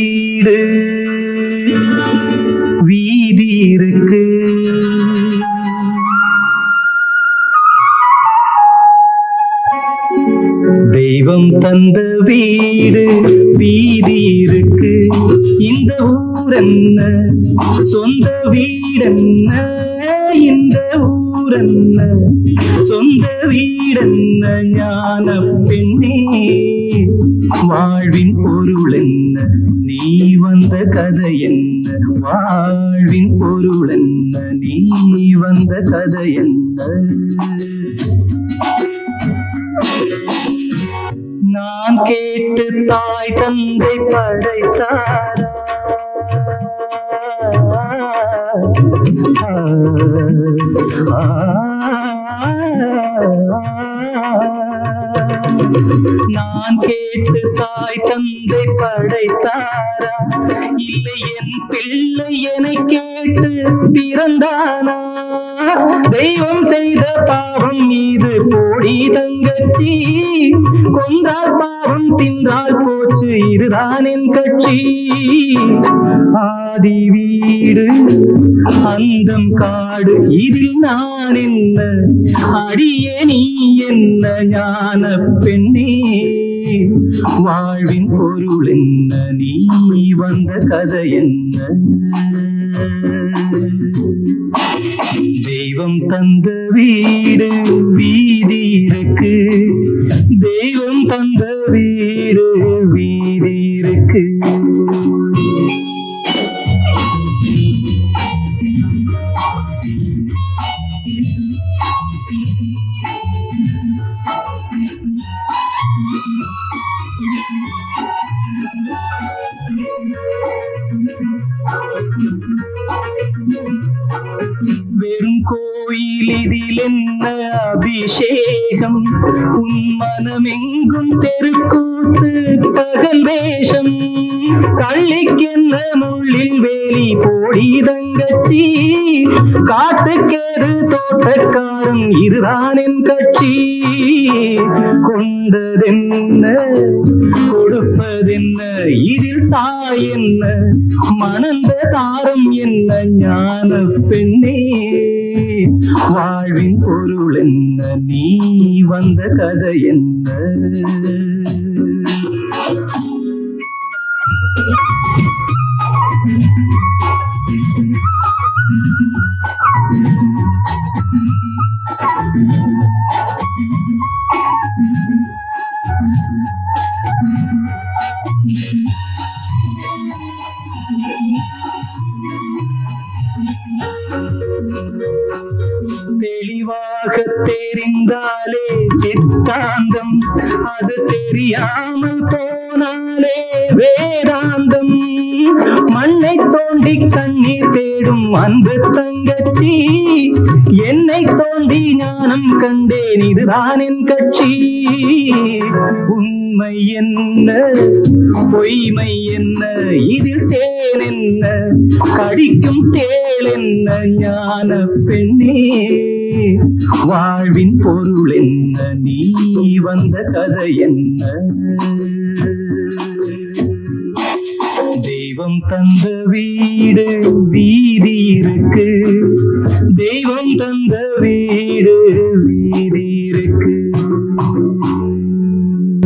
வீடு வீதி இருக்கு. தெய்வம் தந்த வீடு வீதி இருக்கு. இந்த ஊரென்ன சொந்த வீடென்ன, இந்த ஊரென்ன சொந்த வீடென்ன, ஞான பெண்ணே வாழ்வின் பொருள் என்ன, நீ வந்த கதை என்ன, வாழ்வின் பொருள் என்ன, நீ வந்த கதை என்ன. நான் கேட்டு தாய் தந்தை படைத்தாரா, நான் கேட்டு தாய் தந்தை படைத்தாரா, இல்லை என் பிள்ளை என்னை கேட்டு பிறந்தானா. தெய்வம் செய்த பாவம் மீது போடி தங்கச்சி, கொன்றால் பாவம் தின்றால் போச்சு இதுதான் என் கட்சி. ஆதி வீடு அந்தம் காடு இதில் நான் என்ன, அடியே நீ என்ன ஞான பெண்ணே வாழ்வின் பொருள் என்ன, நீ வந்த கதை என்ன. தெய்வம் தந்த வீடு வீதி இருக்கு, தெய்வம் தந்த வீடு வீதி இருக்கு. வெறும் கோயில் இதில் என்ன அபிஷேகம், உன் மனமெங்கும் தெருக்கூத்து பகல் வேஷம். கள்ளிக்கென்ன முள்ளில் வேலி போடி தங்கச்சி, காட்டுக்கேறு தோட்டக்காரன் இதுதான் என் கட்சி. கொண்டதென்ன கொடுப்பதென்ன, இதில் தாய் என்ன, மணந்த தாரம் என்ன ஞான பெண்ணே வாழ்வின் பொருள் என்ன, நீ வந்த கதை என்ன. தெளிவாக தெரிந்தாலே சித்தாந்தம், அது தெரியாமல் போனாலே வேதாந்தம். மண்ணை தோண்டி கண்ணீர் தேடும் அன்பு தங்கச்சி, என்னை தோண்டி ஞானம் கண்டேன் இதுதான் என் கட்சி. உண்மை என்ன பொய்மை என்ன, இதில் தேன் என்ன கடிக்கும் தேள் என்ன ஞான பெண்ணே வாழ்வின் பொருள் என்ன, நீ வந்த கதை என்ன. தெய்வம் தந்த வீடு வீதி இருக்கு,